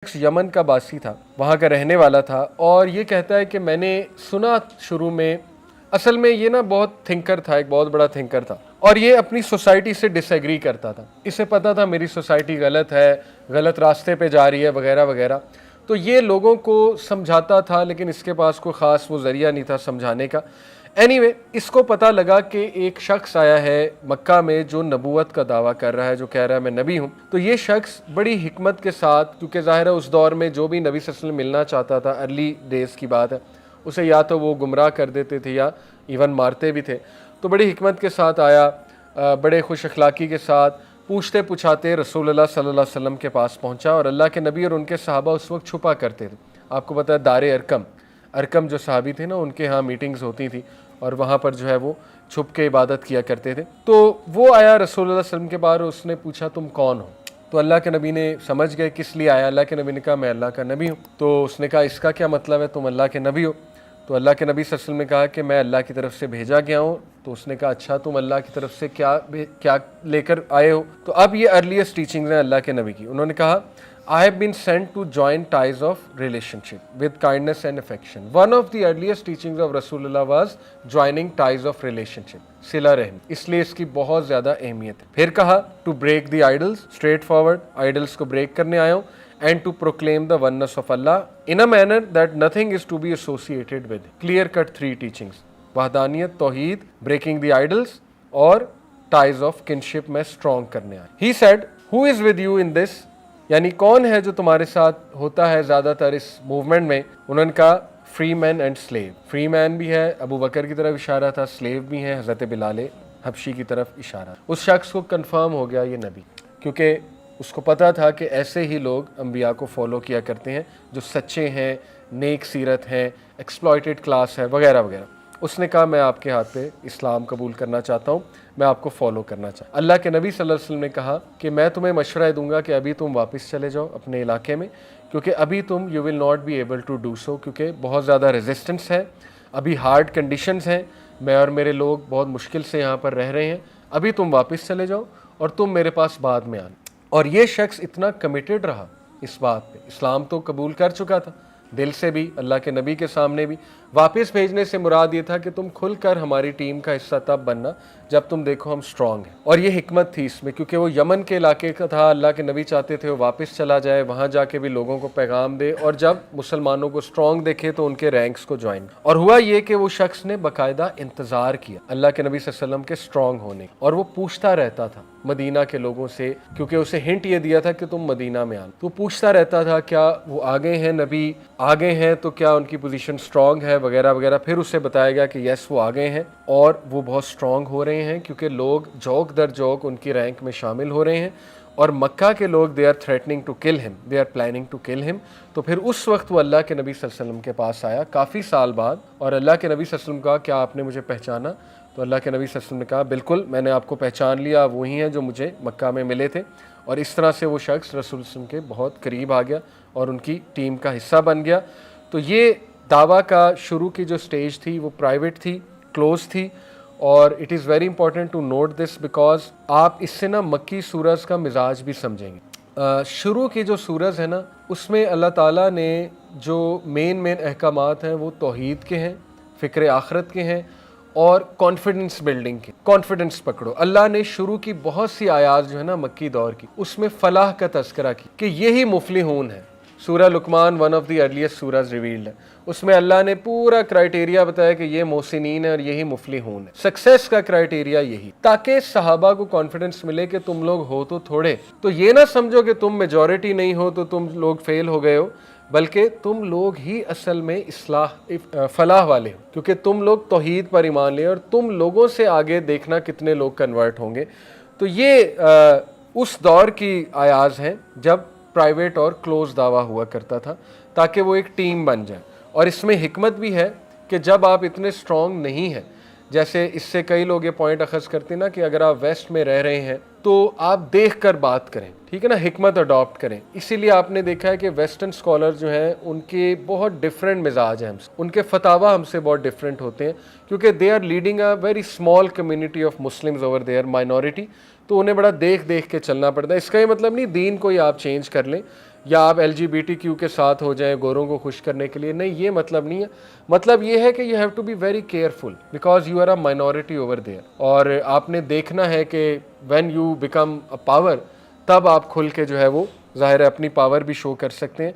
یمن کا باسی تھا، وہاں کا رہنے والا تھا، اور یہ کہتا ہے کہ میں نے سنا شروع میں، اصل میں یہ نا بہت تھنکر تھا، ایک بہت بڑا تھنکر تھا، اور یہ اپنی سوسائٹی سے ڈس ایگری کرتا تھا. اسے پتا تھا میری سوسائٹی غلط ہے، غلط راستے پہ جا رہی ہے وغیرہ وغیرہ. تو یہ لوگوں کو سمجھاتا تھا، لیکن اس کے پاس کوئی خاص وہ ذریعہ نہیں تھا سمجھانے کا. اینی اس کو پتہ لگا کہ ایک شخص آیا ہے مکہ میں جو نبوت کا دعویٰ کر رہا ہے، جو کہہ رہا ہے میں نبی ہوں. تو یہ شخص بڑی حکمت کے ساتھ، کیونکہ ظاہر ہے اس دور میں جو بھی نبی صلی اللہ علیہ وسلم ملنا چاہتا تھا، ارلی ڈیز کی بات ہے، اسے یا تو وہ گمراہ کر دیتے تھے یا ایون مارتے بھی تھے. تو بڑی حکمت کے ساتھ آیا، بڑے خوش اخلاقی کے ساتھ پوچھتے پوچھاتے رسول اللہ صلی اللہ علیہ وسلم کے پاس پہنچا. اور اللہ کے نبی اور ان کے صحابہ اس وقت چھپا کرتے تھے. آپ کو پتہ ہے دار ارکم جو صحابی تھے نا، ان کے ہاں میٹنگز ہوتی تھی، اور وہاں پر جو ہے وہ چھپ کے عبادت کیا کرتے تھے. تو وہ آیا رسول اللہ صلی اللہ علیہ وسلم کے بعد، اس نے پوچھا تم کون ہو؟ تو اللہ کے نبی نے سمجھ گئے کس لیے آیا. اللہ کے نبی نے کہا میں اللہ کا نبی ہوں. تو اس نے کہا اس کا کیا مطلب ہے، تم اللہ کے نبی ہو؟ تو اللہ کے نبی صلی اللہ علیہ وسلم نے کہا کہ میں اللہ کی طرف سے بھیجا گیا ہوں. تو اس نے کہا اچھا تم اللہ کی طرف سے کیا لے کر آئے ہو؟ تو اب یہ ارلیسٹ ٹیچنگز ہیں اللہ کے نبی کی. انہوں نے کہا I have been sent to join ties of relationship with kindness and affection. One of the earliest teachings of Rasulullah was joining ties of relationship. صلہ رحم، اس لیے اس کی بہت زیادہ اہمیت ہے. پھر کہا to break the idols, straight forward, idols کو بریک کرنے آیا ہوں, and to proclaim the oneness of Allah in a manner that nothing is to be associated with. Clear cut 3 teachings. وحدانیت، توحید، breaking the idols اور ties of kinship میں strong کرنے آیا. He said, who is with you in this? یعنی کون ہے جو تمہارے ساتھ ہوتا ہے زیادہ تر اس موومنٹ میں؟ انہوں نے کہا free man and slave. Free man بھی ہے، ابو بکر کی طرف اشارہ تھا، سلیو بھی ہیں، حضرت بلال حبشی کی طرف اشارہ. اس شخص کو کنفرم ہو گیا یہ نبی، کیونکہ اس کو پتا تھا کہ ایسے ہی لوگ انبیاء کو فالو کیا کرتے ہیں جو سچے ہیں، نیک سیرت ہیں، ایکسپلائٹڈ کلاس ہے وغیرہ وغیرہ. اس نے کہا میں آپ کے ہاتھ پہ اسلام قبول کرنا چاہتا ہوں، میں آپ کو فالو کرنا چاہتا ہوں. اللہ کے نبی صلی اللہ علیہ وسلم نے کہا کہ میں تمہیں مشورہ دوں گا کہ ابھی تم واپس چلے جاؤ اپنے علاقے میں، کیونکہ ابھی تم you will not be able to do so, کیونکہ بہت زیادہ ریزسٹنس ہے، ابھی ہارڈ کنڈیشنز ہیں، میں اور میرے لوگ بہت مشکل سے یہاں پر رہ رہے ہیں. ابھی تم واپس چلے جاؤ اور تم میرے پاس بعد میں آنا. اور یہ شخص اتنا کمیٹڈ رہا اس بات پہ، اسلام تو قبول کر چکا تھا دل سے بھی، اللہ کے نبی کے سامنے بھی. واپس بھیجنے سے مراد یہ تھا کہ تم کھل کر ہماری ٹیم کا حصہ تب بننا جب تم دیکھو ہم سٹرونگ ہیں. اور یہ حکمت تھی اس میں، کیونکہ وہ یمن کے علاقے کا تھا، اللہ کے نبی چاہتے تھے وہ واپس چلا جائے، وہاں جا کے بھی لوگوں کو پیغام دے، اور جب مسلمانوں کو سٹرونگ دیکھے تو ان کے رینکس کو جوائن. اور ہوا یہ کہ وہ شخص نے باقاعدہ انتظار کیا اللہ کے نبی صلی اللہ علیہ وسلم کے سٹرونگ ہونے، اور وہ پوچھتا رہتا تھا مدینہ کے لوگوں سے، کیونکہ اسے ہنٹ یہ دیا تھا کہ تم مدینہ میں آنا. تو پوچھتا رہتا تھا کیا وہ آگے ہیں، نبی آگے ہیں تو کیا ان کی پوزیشن سٹرونگ ہے وغیرہ وغیرہ. پھر اسے بتایا گیا کہ یس وہ آگے ہیں اور وہ بہت سٹرونگ ہو رہے ہیں، کیونکہ لوگ جوک در جوک ان کی رینک میں شامل ہو رہے ہیں، اور مکہ کے لوگ they are threatening to kill ہم، they are planning to kill ہم. تو پھر اس وقت وہ اللہ کے نبی صلی اللہ علیہ وسلم کے پاس آیا کافی سال بعد، اور اللہ کے نبی صلی اللہ علیہ وسلم کہا کیا آپ نے مجھے پہچانا؟ تو اللہ کے نبی صلی اللہ علیہ وسلم نے کہا بالکل میں نے آپ کو پہچان لیا، وہی ہیں جو مجھے مکہ میں ملے تھے. اور اس طرح سے وہ شخص رسول وسلم کے بہت قریب آ گیا اور ان کی ٹیم کا حصہ بن گیا. تو یہ دعویٰ کا شروع کی جو سٹیج تھی وہ پرائیویٹ تھی، کلوز تھی. اور it is very important to note this because آپ اس سے نا مکی سورج کا مزاج بھی سمجھیں گے. شروع کی جو سورج ہے نا، اس میں اللہ تعالیٰ نے جو مین احکامات ہیں وہ توحید کے ہیں، فکر آخرت کے ہیں، اور کانفیڈنس بلڈنگ کی. کانفیڈنس پکڑو. اللہ نے شروع کی بہت سی آیات جو ہے نا مکی دور کی، اس میں فلاح کا تذکرہ کی کہ یہی مفلحون ہے. Surah Luqman one of the earliest surahs revealed ہے، اس میں اللہ نے پورا کرائٹیریا بتایا کہ یہ محسنین ہے اور یہی مفلحون ہے. سکسیس کا کرائٹیریا یہی، تاکہ صحابہ کو کانفیڈنس ملے کہ تم لوگ ہو تو تھوڑے، تو یہ نہ سمجھو کہ تم میجورٹی نہیں ہو تو تم لوگ فیل ہو گئے ہو، بلکہ تم لوگ ہی اصل میں فلاح والے ہو، کیونکہ تم لوگ توحید پر ایمان لے، اور تم لوگوں سے آگے دیکھنا کتنے لوگ کنورٹ ہوں گے. تو یہ اس دور کی آیاز ہیں جب پرائیویٹ اور کلوز دعویٰ ہوا کرتا تھا، تاکہ وہ ایک ٹیم بن جائے. اور اس میں حکمت بھی ہے کہ جب آپ اتنے سٹرونگ نہیں ہیں، جیسے اس سے کئی لوگ یہ پوائنٹ اخذ کرتے ہیں نا کہ اگر آپ ویسٹ میں رہ رہے ہیں تو آپ دیکھ کر بات کریں، ٹھیک ہے نا، حکمت اڈاپٹ کریں. اسی لیے آپ نے دیکھا ہے کہ ویسٹرن اسکالر جو ہیں ان کے بہت ڈفرینٹ مزاج ہیں ہم سے، ان کے فتاویٰ ہم سے بہت ڈفرینٹ ہوتے ہیں، کیونکہ they are leading a very small community of Muslims over there minority. تو انہیں بڑا دیکھ دیکھ کے چلنا پڑتا ہے. اس کا یہ مطلب نہیں دین کو ہی آپ چینج کر لیں، یا آپ LGBTQ کے ساتھ ہو جائیں گوروں کو خوش کرنے کے لیے. نہیں, یہ مطلب نہیں ہے. مطلب یہ ہے کہ you have to be very careful because you are a minority over there. اور آپ نے دیکھنا ہے کہ when you become a power, تب آپ کھل کے جو ہے وہ ظاہر ہے اپنی پاور بھی شو کر سکتے ہیں.